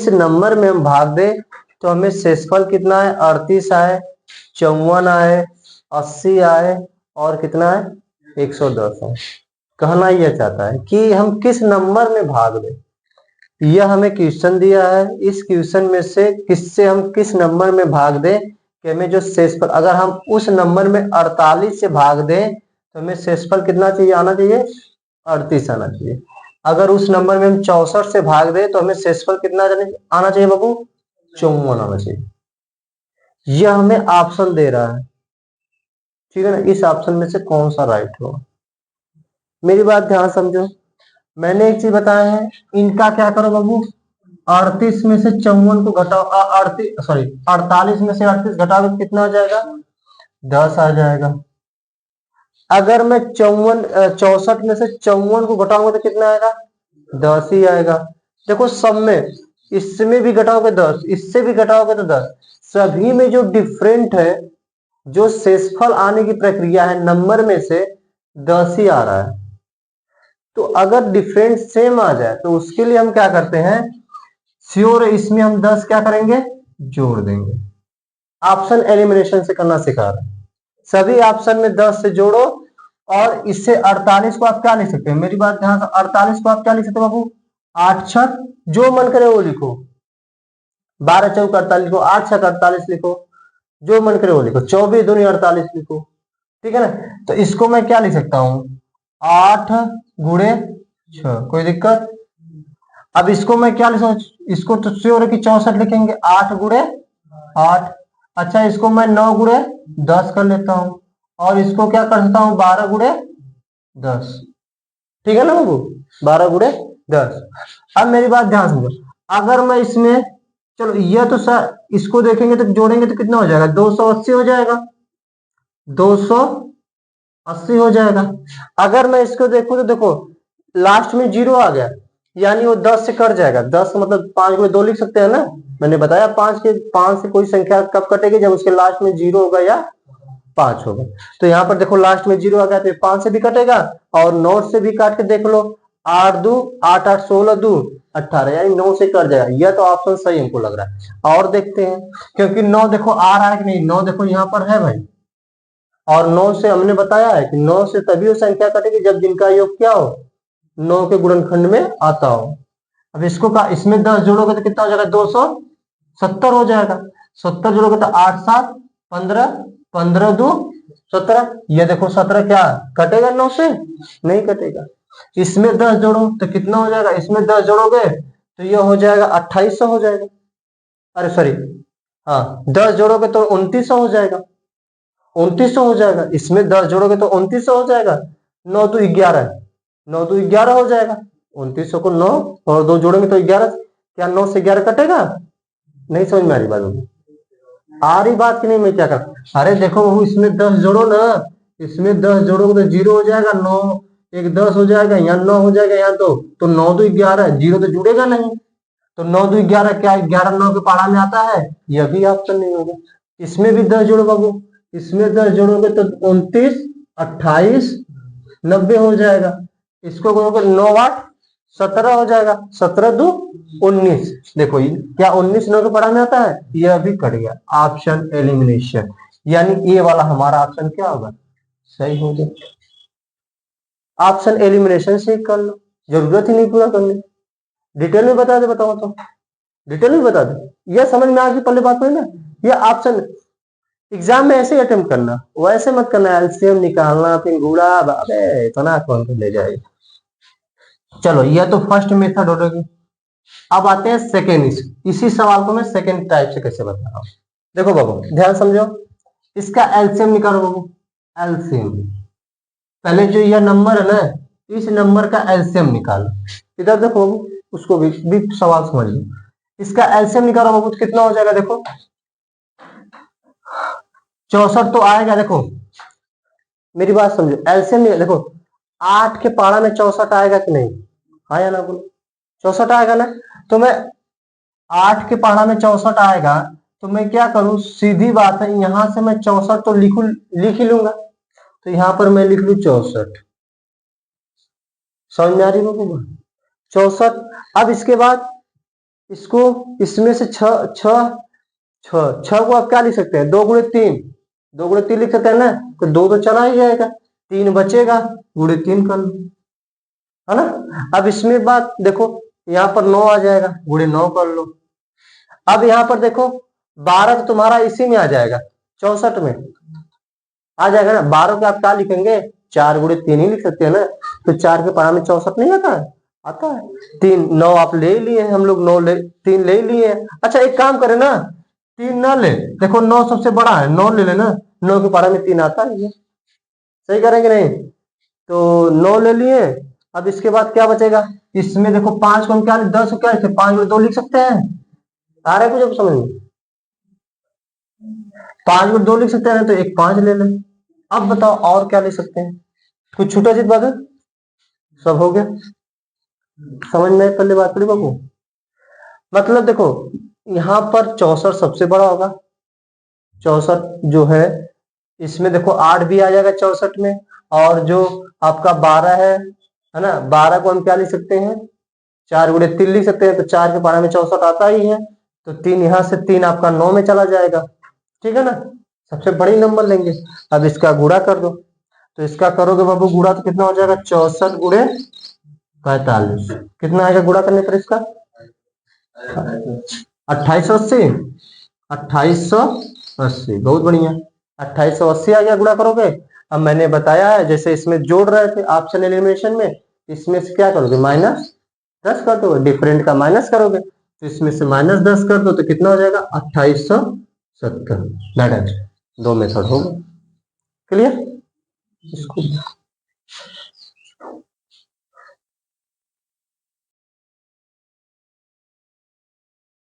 इस नंबर में हम भाग दे तो हमें शेषफल कितना है, 38 आए, 54 आए, 80 आए और कितना है, 110 है। कहना यह चाहता है कि हम किस नंबर में भाग दें। यह हमें क्वेश्चन दिया है, इस क्वेश्चन में से किससे हम किस नंबर में भाग दें कि हमें जो शेषफल, अगर हम उस नंबर में 48 से भाग दें तो हमें शेषफल कितना चाहिए, आना चाहिए 38 आना चाहिए। अगर उस नंबर में हम 64 से भाग दें तो हमें शेषफल कितना आना चाहिए बाबू, 54 आना चाहिए। यह हमें ऑप्शन दे रहा है, ठीक है ना। इस ऑप्शन में से कौन सा राइट होगा, मेरी बात ध्यान समझो। मैंने एक चीज बताया है, इनका क्या करो बाबू, 38 में से 54 को घटाओ, 48 में से 38 घटाओ तो कितना आ जाएगा, 10 आ जाएगा। अगर मैं 64 में से 54 को घटाऊंगा तो कितना आएगा, 10 ही आएगा। देखो सब में, इसमें भी घटाओगे 10, इससे भी घटाओगे तो 10, सभी में जो डिफरेंट है, जो शेषफल आने की प्रक्रिया है नंबर में से 10 ही आ रहा है। तो अगर डिफरेंट सेम आ जाए तो उसके लिए हम क्या करते हैं, श्योर इसमें हम 10 क्या करेंगे, जोड़ देंगे। ऑप्शन एलिमिनेशन से करना सिखा रहे हैं। सभी ऑप्शन में 10 से जोड़ो और इससे 48 को आप क्या लिख सकते हैं, मेरी बात ध्यान से, 48 को आप क्या लिख सकते हो बाबू, 8 छक, जो मन करे वो लिखो, 12 चौक 48 लिखो, 8 छक 48 लिखो, जो मन करे वो लिखो, 24 दूनी 48 लिखो, ठीक है ना। तो इसको मैं क्या लिख सकता हूं, 8 गुणे 6, कोई दिक्कत। अब इसको मैं क्या लिखूं, इसको तो श्योर है कि 64 लिखेंगे, 8 गुणे 8। अच्छा इसको मैं 9 गुणे 10 कर लेता हूं और इसको क्या कर सकता हूं, 12 गुणे 10, ठीक है ना बाबू, 12 गुणे 10। अब मेरी बात ध्यान समझो, अगर मैं इसमें, चलो यह तो सर इसको देखेंगे तो जोड़ेंगे तो कितना हो जाएगा, 280 हो जाएगा, 280 हो जाएगा। अगर मैं इसको देखूं तो देखो लास्ट में 0 आ गया, यानी वो 10 से कट जाएगा। 10 मतलब 5 गुणे 2 लिख सकते हैं ना, मैंने बताया 5 से कोई संख्या कब कटेगी, जब उसके लास्ट में 0 होगा या 5 होगा। तो यहाँ पर देखो लास्ट में 0 आ गया तो 5 से भी कटेगा और 9 से भी काट के देख लो, 8 2 8 8 16 2 18, यानी 9 से कट जाएगा। यह तो ऑप्शन सही हमको लग रहा है। और देखते हैं, क्योंकि 9 देखो आ रहा है कि नहीं, 9 देखो यहाँ पर है भाई, और 9 से हमने बताया है कि 9 से तभी वो संख्या कटेगी जब जिनका योग क्या हो, 9 के गुणनखंड में आता हो। अब इसको का इसमें 10 जोड़ोगे तो कितना हो जाएगा, 270 हो जाएगा। 70 जोड़ोगे तो 8 7 15, 15 2 17, ये देखो 17 क्या कटेगा 9 से, नहीं कटेगा। इसमें 10 जोड़ो तो कितना हो जाएगा, इसमें 10 जोड़ोगे तो ये हो जाएगा 2800 हो जाएगा, अरे सॉरी, हाँ 10 जोड़ोगे तो 2900 हो जाएगा, 2900 हो जाएगा। इसमें 10 जोड़ोगे तो 2900 हो जाएगा, 9 2 11, 9 2 11 हो जाएगा। 2900 को 9 और 2 जोड़ेंगे तो 11, क्या 9 से 11 कटेगा, नहीं समझ में आ रही बात होगी, आ रही बात की नहीं, मैं क्या कर, अरे देखो बहू इसमें 10 जोड़ो ना, इसमें 10 जोड़ोगे तो 0 हो जाएगा, 9 एक 10 हो जाएगा, यहाँ 9 हो जाएगा, यहाँ तो 9 2 11, 0 तो जुड़ेगा नहीं, तो 9 2 11 क्या 11 9 के पारा में आता है, यह भी ऑप्शन नहीं होगा। इसमें भी 10 जोड़ो बाबू, इसमें 10 जोड़ोगे तो 29 28 90 हो जाएगा। इसको करोगे 9 8 17 हो जाएगा, 17 2 19, देखो क्या 19 9 के पारा में आता है, यह भी कट गया। ऑप्शन एलिमिनेशन, यानी ए वाला हमारा ऑप्शन क्या होगा, सही हो गया। ऑप्शन एलिमिनेशन से कर लो, जरूरत ही नहीं पूरा करने, डिटेल में बता दे, बताओ तो डिटेल में बता दे, यह समझ में आ गई पहले बात हुई ना। यह ऑप्शन एग्जाम में ऐसे ही अटेम्प्ट करना, वैसे मत करना एलसीएम निकालना फिर गुड़ा, अबे इतना कौन ले जाएगा। चलो यह तो फर्स्ट मेथड हो गई। अब आते हैं सेकेंड, इसी सवाल को मैं सेकेंड टाइप से कैसे बता रहा हूं, देखो बाबू ध्यान समझो, इसका एलसीएम निकालो बाबू, एलसीएम, पहले जो यह नंबर है ना, इस नंबर का एलसीएम निकालो, इधर देखो बाबू, उसको भी सवाल समझ लो। इसका एलसीएम निकालो बाबू, कितना हो जाएगा, देखो 64 तो आएगा, देखो मेरी बात समझो, एलसीएम देखो 8 के पारा में 64 आएगा कि नहीं, आया ना बोलो, 64 आएगा ना। तो मैं 8 के पारा में 64 आएगा तो मैं क्या करूं, सीधी बात है, यहां से मैं 64 तो लिख ही लूंगा, तो यहां पर मैं लिख लू 64, समझ में आ रही है 64। अब इसके बाद इसको इसमें से छ छ छ छह को आप क्या लिख सकते हैं, 2 गुणे 3, 2 गुणे 3 लिख सकते हैं ना, तो 2 तो चला ही जाएगा, 3 बचेगा, गुणे 3 कर लो, है ना। अब इसमें बात देखो, यहाँ पर 9 आ जाएगा, गुणे 9 कर लो। अब यहाँ पर देखो 12 तो तुम्हारा इसी में आ जाएगा, 64 में आ जाएगा ना। 12 के आप क्या लिखेंगे, 4 गुणे 3 ही लिख सकते हैं ना, तो 4 के पारा में 64 नहीं आता है, आता है। 3 9 आप ले लिए हैं, हम लोग 3 ले लिए हैं। अच्छा एक काम करें ना, 3 ना ले, देखो 9 सबसे बड़ा है, 9 ले लेना, 9 के पारा में 3 आता है, सही करेंगे नहीं, तो 9 ले लिए। अब इसके बाद क्या बचेगा, इसमें देखो 5 को हम क्या 10 को क्या लिखते, 5 गुणे 2 लिख सकते हैं, आ रहा है कुछ अब समझ में, 5 गुणे 2 लिख सकते हैं, तो एक 5 ले लें। अब बताओ और क्या ले सकते हैं, कुछ छूटा जित बात है, सब हो गया, समझ में पहले बात करी बाबू। मतलब देखो यहाँ पर 64 सबसे बड़ा होगा, 64 जो है इसमें देखो 8 भी आ जाएगा 64 में, और जो आपका 12 है ना, 12 को हम क्या लिख सकते हैं, 4 गुणे 3 लिख सकते हैं, तो 4 के पारा में 64 आता ही है, तो 3 यहाँ से 3 आपका 9 में चला जाएगा, ठीक है ना, सबसे बड़ी नंबर लेंगे। अब इसका गुणा कर दो, तो इसका करोगे बाबू गुणा तो कितना हो जाएगा, 64 गुणे 45, कितना आएगा गुणा करने पर इसका, 2880, 2880, बहुत बढ़िया, 2880 आ गया गुणा करोगे। अब मैंने बताया है जैसे इसमें जोड़ रहे थे ऑप्शन एलिमिनेशन में, इसमें से क्या करोगे, -10 कर दो, डिफरेंट का माइनस करोगे, तो इसमें से -10 कर दो, तो कितना हो जाएगा 2870। 2 मेथड होगा, क्लियर इसको।